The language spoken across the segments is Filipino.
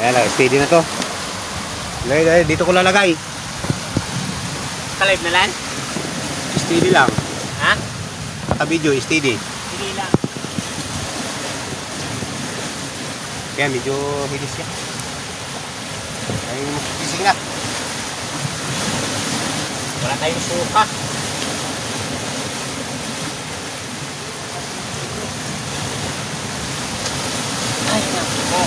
Ayan, steady na to. Lagay, dito ko lalagay. Ka-live na lang? Steady lang. Ha? Naka-video, steady. Sige lang. Kaya medyo hilis siya. Ay, sige na. Wala tayong suka. Ay, naku.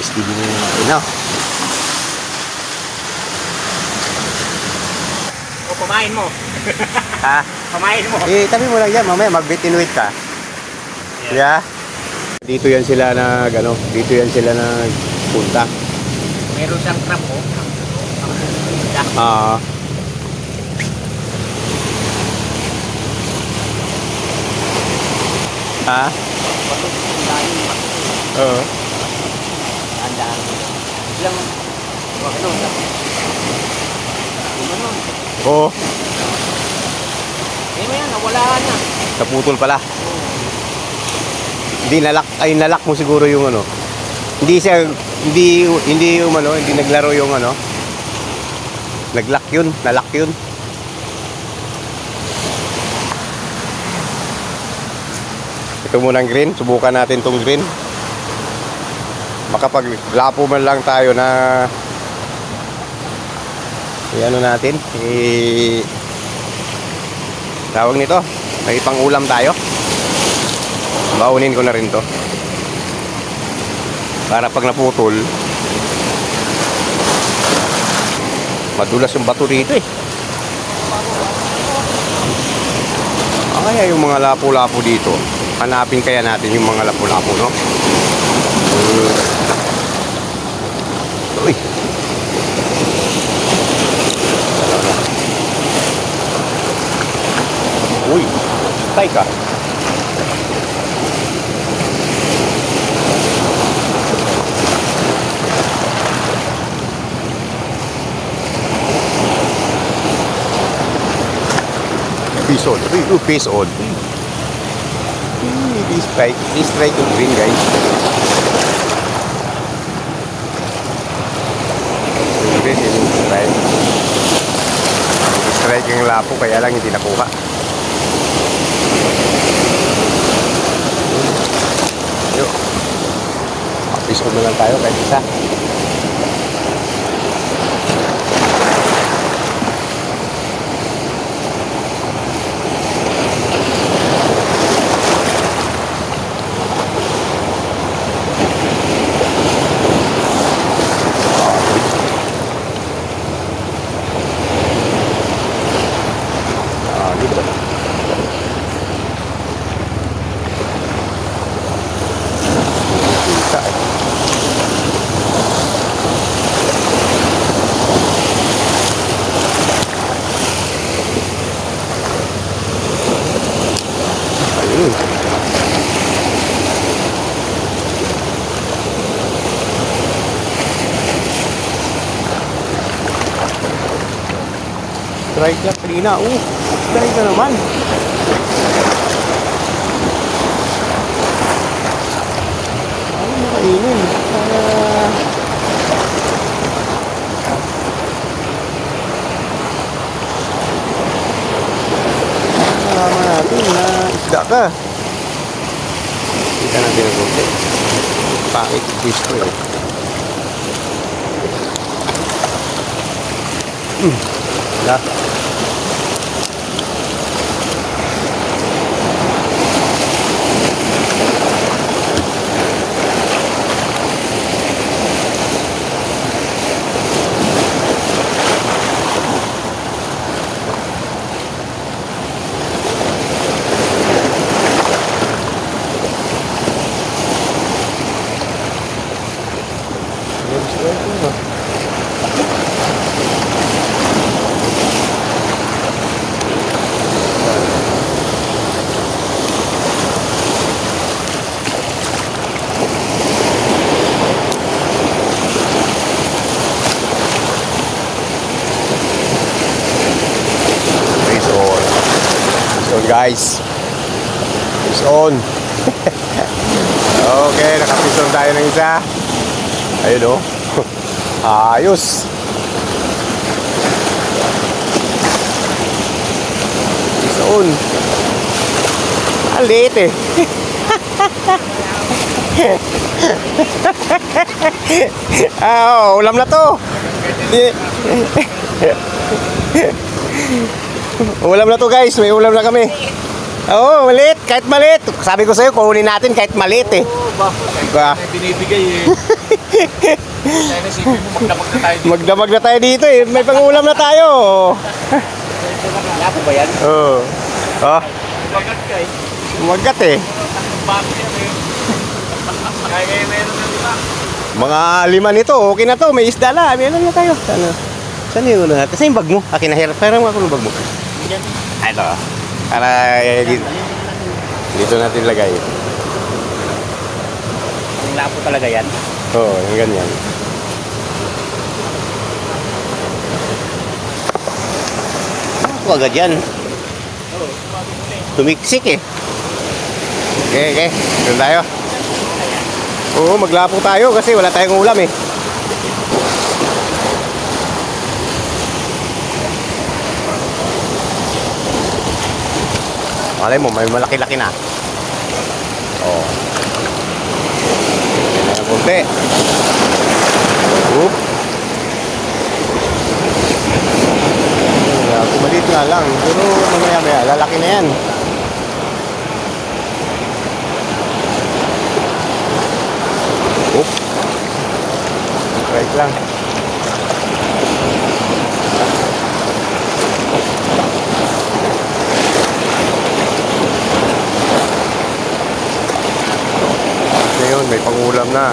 Steady na yung ino. O, kumain mo. Ha? Kumain mo. Eh, tabi mo lang yan. Mamaya mag-bit-in-wait ka. Yeah. Dito yan sila dito yan sila nagpunta. Meron siyang trap mo. Ah. Ha? Oo. Andaan. Ilang, ganun. Ganun. Oo. Eh, yan, nawala na. Naputol pala. Hindi nalak mo siguro yung ano. Hindi naglaro yung ano. Nalak yun. Ito muna ang green. Subukan natin tong green. makapaglapo man lang tayo na ano natin, tawag nito, may pang-ulam tayo. Baunin ko na rin to para pag naputol, madulas yung bato dito eh. Kaya yung mga lapo-lapo dito, hanapin kaya natin yung mga lapo-lapo, no? Uy. Uy, tay ka. Piece on. Uy, piece on. Strike yung green, guys. Green yung strike. Strike yung lapo, kaya lang hindi nakuha. Yo. Piece on na lang tayo kahit isa. Strike lang kanina. Strike na naman. Ano makainin? Malaman natin na isda ka. Kita natin ang konti. Pakit fish ko eh. Wala. Guys, it's on. Okay, nakapison tayo ng isa. Ayun o. Ayos. It's on. Alit eh. Ulam na to. Ulam na to guys, may ulam na kami. Oo, maliit, kahit maliit. Sabi ko sa'yo, kunin natin kahit maliit eh. Binibigay eh. Magdamag na tayo dito eh. May pang-ulam na tayo. Lapo ba yan? Oo. Oh. Magat ka eh. Magat eh. Kaya meron na lima. Mga 5 nito, okay na to. May isda na. Meron na tayo. Saan yung ulo natin? Saan yung bag mo? Akin na hirap. Parang ako ng bag mo. Ito. Para dito natin lagay. Yung lapo talaga yan? Oo, yung ganyan. Ako agad yan. Tumiksik eh. Okay. Doon tayo. Oo, maglapo tayo kasi wala tayong ulam eh. Malay mo, may malaki-laki na. Oh. Konti. Oop. Maliit nga lang. Pero mamaya-maya, lalaki na yan. Oop. Right lang. Ngayon, may pangulam na.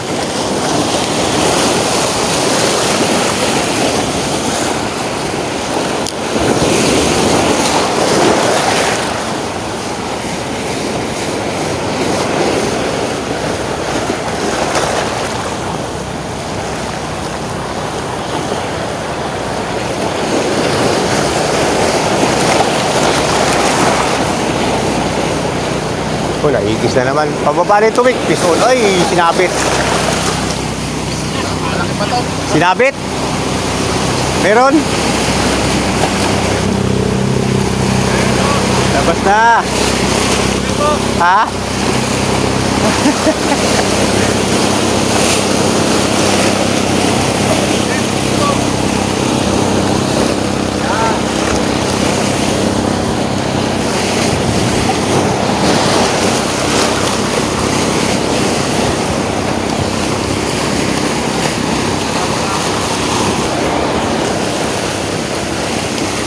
Oh, naigis na naman. Pababa na ito, Vic. Pistol. Ay, sinabit. Sinabit? Meron? Labas na. Ha?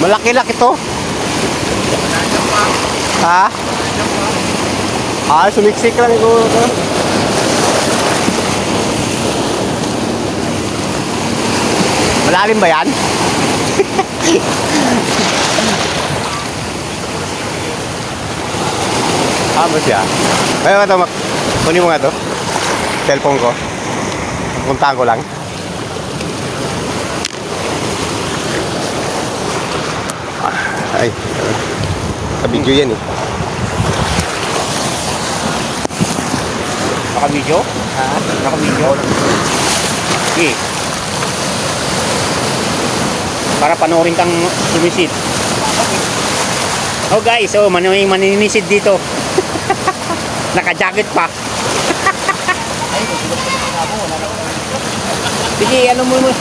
Malaki-laki to. Ha? Ah, sumiksik lang ito. Malalim ba yan? Ah, ba siya? Ayun nga ito, kunin mo nga ito. Cellphone ko. Puntahan ko lang. Ay, naka-video yan eh. Naka-video? Ha? Naka-video? Okay. Para panoorin kang sumisid. Oh guys, oh, maninisid dito. Naka-jacket pa. Sige, ano mo mo.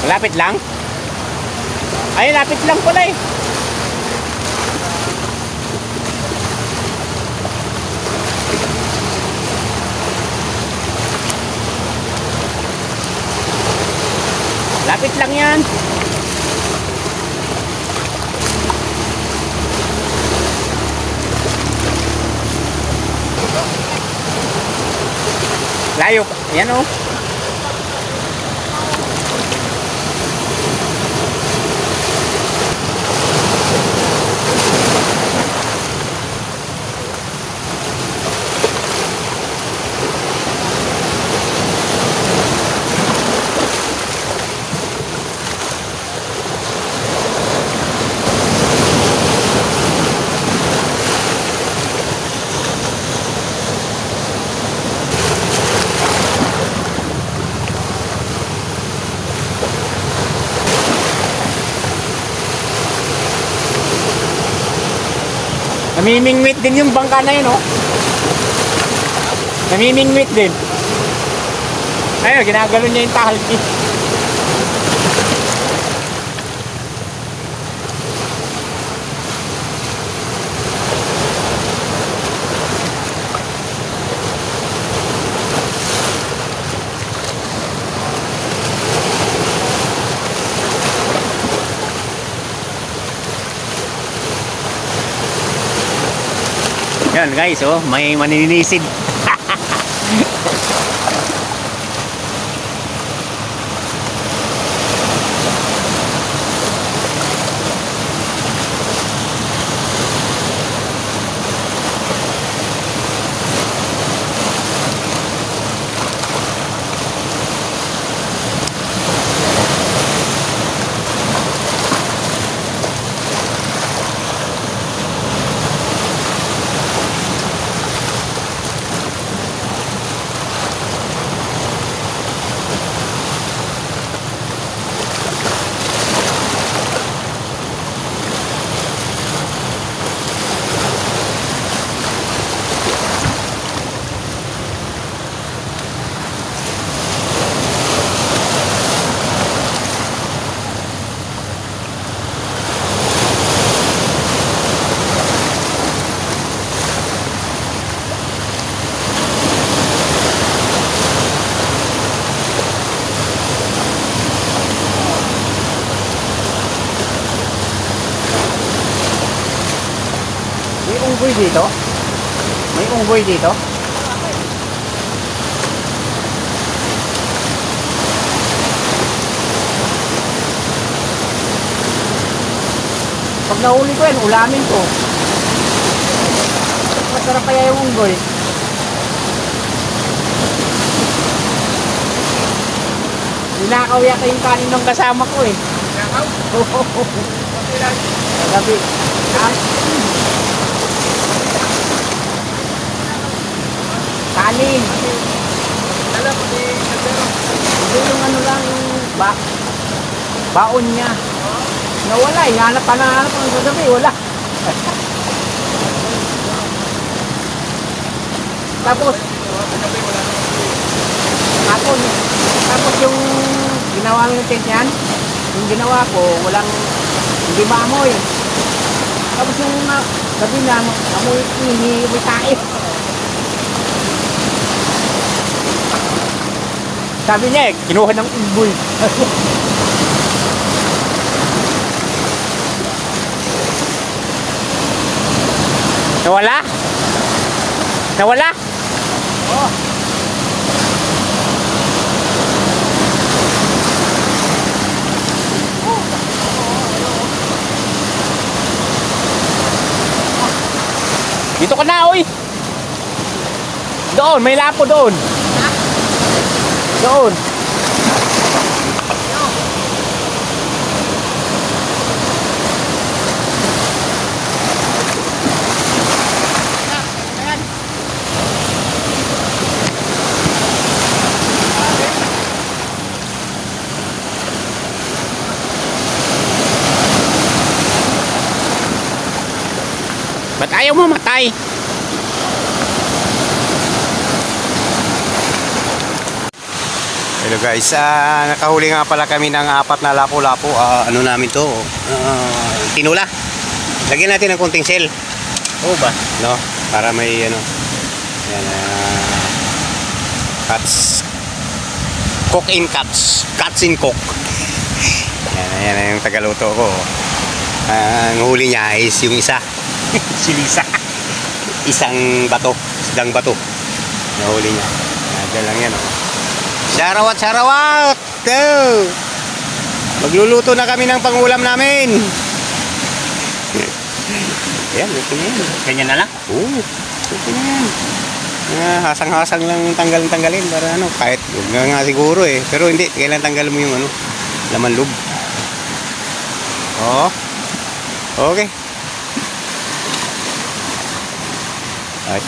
Lapit lang? Ay, lapit lang pala eh. Lapit lang yan. Layo. Yan oh. Namimingwit din yung bangka na yun, oh. Namimingwit din. Ayun, ginagalo niya yung tahalki. Yan guys, oh, may maninisid. unggoy dito? May unggoy dito? Pag nahuli ko yan, ulamin ko. Masarap kaya yung unggoy. Ninakaw yata yung kanin ng kasama ko eh. Ninakaw? Oo. Gabi. Kanin. Hindi yung ano lang yung baon niya. Nawala, hinahanap pa ng gabi, wala. Tapos yung ginawa ng tent yan, yung ginawa ko, hindi maamoy. Tapos yung gabi na, amoy ihi, may tae. Sabi niya kinuha ng unggoy. Nawala? Nawala? Oh. Dito ka na, oy. Doon, may lapo doon. Doon. Ba't ayaw mamatay? Hello guys, nakahuli nga pala kami ng 4 na lapo-lapo. Ano namin to? Tinula. Lagyan natin ng konting shell. Oo ba? No? Para may ano. Yan, cuts. Cook in cuts. Cuts in cook. Yan yung tagaluto ko. Ang huli niya is yung isa. Silisa. Isang bato. Isang bato. Nahuli niya. Diyan lang yan. Oh. Sarawat, sarawat! Go! Magluluto na kami ng pangulam namin. Ayan, okay na yan. Ganyan na lang? Oo, okay na yan. Hasang-hasang lang tanggalin para ano, kahit huwag nga siguro eh. Pero hindi, kailan tanggal mo yung ano, laman loob. Oo. Okay. Ay.